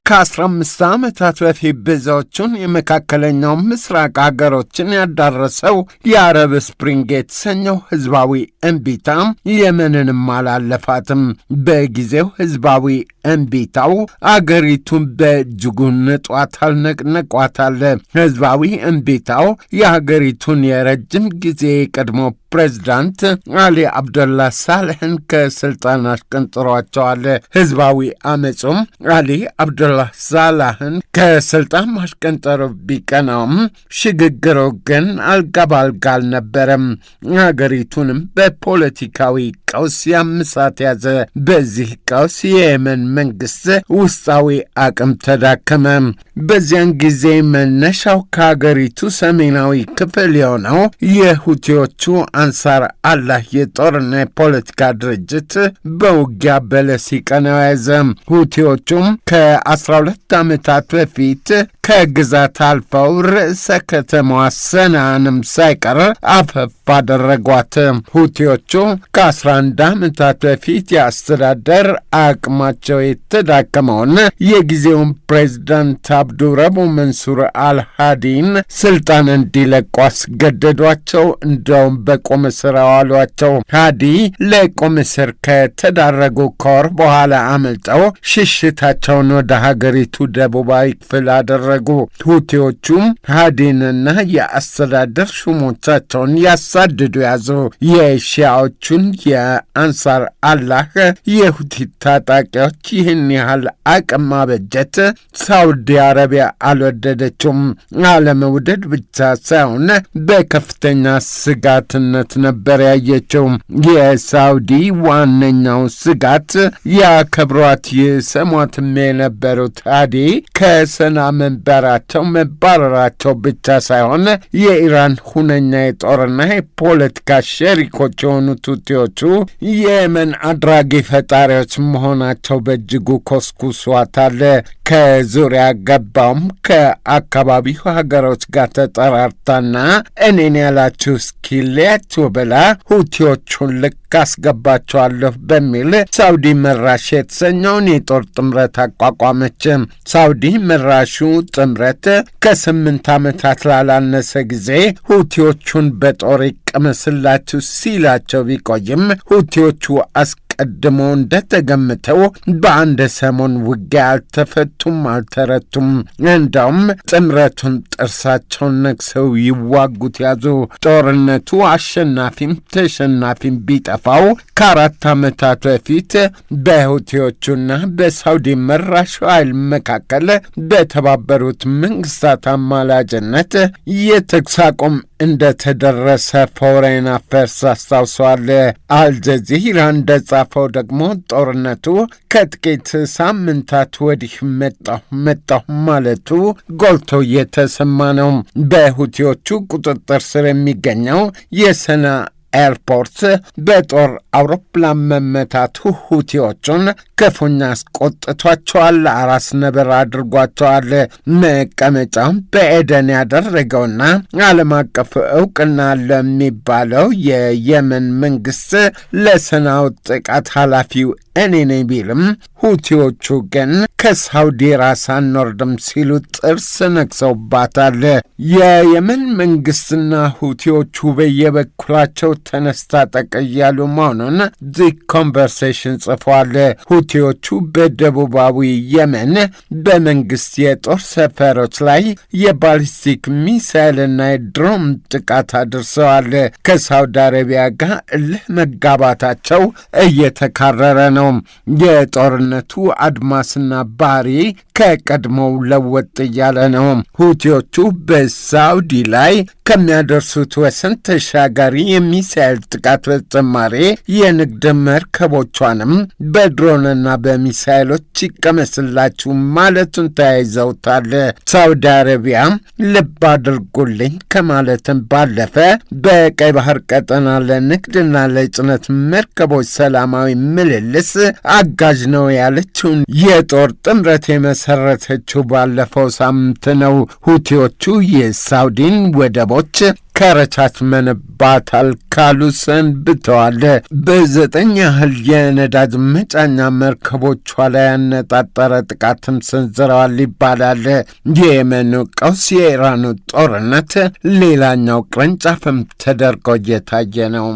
ከ15 ዓመታት በፊት ብዙዎቹን የመካከለኛው ምስራቅ አገሮችን ያዳረሰው የአረብ ስፕሪንግ የተሰኘው ህዝባዊ እምቢታ የመንንም አላለፋትም። በጊዜው ህዝባዊ እምቢታው አገሪቱን በእጅጉ ንጧታል፣ ነቅነቋታል። ህዝባዊ እምቢታው የሀገሪቱን የረጅም ጊዜ ቀድሞ ፕሬዝዳንት አሊ አብደላ ሳልሕን ከስልጣን አሽቀንጥሯቸዋል። ህዝባዊ አመጹም አሊ አብደላ ሳልሕን ከስልጣን ማሽቀንጠሩ ቢቀናውም ሽግግሩ ግን አልጋ ባልጋ አልነበረም። ሀገሪቱንም በፖለቲካዊ ቀውስ ያምሳት ያዘ። በዚህ ቀውስ የየመን መንግስት ውስጣዊ አቅም ተዳከመ። በዚያን ጊዜ መነሻው ከሀገሪቱ ሰሜናዊ ክፍል የሆነው የሁቲዎቹ አንሳር አላህ የጦርና የፖለቲካ ድርጅት በውጊያ በለሲቀናው ያዘ። ሁቲዎቹም ከ12 ዓመታት በፊት ከግዛት አልፈው ርዕሰ ከተማዋ ሰንዓንም ሳይቀር አፈፍ አደረጓት። ሁቲዎቹ ከ11 ዓመታት በፊት የአስተዳደር አቅማቸው የተዳከመውን የጊዜውን ፕሬዝዳንት አብዱረቡ መንሱር አልሃዲን ስልጣን እንዲለቁ አስገደዷቸው። እንደውም በቁም እስር አዋሏቸው። ሃዲ ለቁም እስር ከተዳረጉ ከወር በኋላ አመልጠው ሽሽታቸውን ወደ ሀገሪቱ ደቡባዊ ክፍል አደረጉ። ሁቲዎቹም ሃዲንና የአስተዳደር ሹሞቻቸውን ያሳድዱ ያዙ። የሺያዎቹን የአንሳር አላህ የሁቲ ታጣቂዎች ይህን ያህል አቅም ማበጀት ሳውዲ አረቢያ አልወደደችም። አለመውደድ ብቻ ሳይሆን በከፍተኛ ስጋትነት ነበር ያየችው። የሳውዲ ዋነኛው ስጋት ያከብሯት የሰሟትም የነበሩት ሃዲ ከሰና መንበራቸው መባረራቸው ብቻ ሳይሆን የኢራን ሁነኛ የጦርና የፖለቲካ ሸሪኮች የሆኑት ሁቲዎቹ የየመን አድራጊ ፈጣሪዎች መሆናቸው በእጅጉ ኮስኩሷታል። ከዙሪያ ገባውም ከአካባቢው ሀገሮች ጋር ተጠራርታና እኔን ያላችሁ እስኪለያችሁ ብላ ሁቲዎቹን ልክ አስገባቸዋለሁ በሚል ሳውዲ መራሽ የተሰኘውን የጦር ጥምረት አቋቋመች። ሳውዲ መራሹ ጥምረት ከ8 ዓመታት ላላነሰ ጊዜ ሁቲዎቹን በጦር ይቀመስላችሁ ሲላቸው ቢቆይም ሁቲዎቹ ቀድሞ እንደተገመተው በአንድ ሰሞን ውጊያ አልተፈቱም፣ አልተረቱም። እንዳውም ጥምረቱን ጥርሳቸውን ነክሰው ይዋጉት ያዙ። ጦርነቱ አሸናፊም ተሸናፊም ቢጠፋው ከ4 ዓመታት በፊት በሁቲዎቹና በሳውዲ መራሹ ኃይል መካከል በተባበሩት መንግስታት አማላጅነት የተኩስ አቁም እንደተደረሰ ፎሬን አፌርስ አስታውሷል። አልጀዚራ እንደጻፈው ደግሞ ጦርነቱ ከጥቂት ሳምንታት ወዲህ መጣሁ ማለቱ ጎልቶ የተሰማ ነው። በሁቲዎቹ ቁጥጥር ስር የሚገኘው የሰና ኤርፖርት በጦር አውሮፕላን መመታቱ ሁቲዎቹን ክፉኛ አስቆጥቷቸዋል፣ አራስ ነብር አድርጓቸዋል። መቀመጫውን በኤደን ያደረገውና ዓለም አቀፍ እውቅና ለሚባለው የየመን መንግስት ለሰናው ጥቃት ኃላፊው እኔ ነኝ ቢልም ሁቲዎቹ ግን ከሳውዲ ራስ አንወርድም ሲሉ ጥርስ ነክሰውባታል። የየመን መንግስትና ሁቲዎቹ በየበኩላቸው ተነስታ ጠቅያሉ መሆኑን ዚ ኮንቨርሴሽን ጽፏል። ሁቲዎቹ በደቡባዊ የመን በመንግስት የጦር ሰፈሮች ላይ የባሊስቲክ ሚሳይልና የድሮን ጥቃት አድርሰዋል። ከሳውዲ አረቢያ ጋር እልህ መጋባታቸው እየተካረረ ነው። የጦርነቱ አድማስና ባህሪ ከቀድሞው ለወጥ እያለ ነው። ሁቲዎቹ በሳውዲ ላይ ከሚያደርሱት ወሰን ተሻጋሪ የሚሳይል ጥቃት በተጨማሪ የንግድ መርከቦቿንም በድሮንና በሚሳይሎች ይቀመስላችሁ ማለቱን ተያይዘውታል። ሳውዲ አረቢያ ልብ አድርጉልኝ ከማለትም ባለፈ በቀይ ባህር ቀጠና ለንግድና ለጭነት መርከቦች ሰላማዊ ምልልስ አጋዥ ነው ያለችውን የጦር ጥምረት የመሰረተችው ባለፈው ሳምንት ነው። ሁቲዎቹ የሳውዲን ወደቦች ከረቻችመንባታል ካሉ ሰንብተዋል። በ9 ያህል የነዳጅ መጫኛ መርከቦቿ ላይ ያነጣጠረ ጥቃትም ሰንዝረዋል ይባላል። የየመኑ ቀውስ የኢራኑ ጦርነት ሌላኛው ቅርንጫፍም ተደርጎ እየታየ ነው።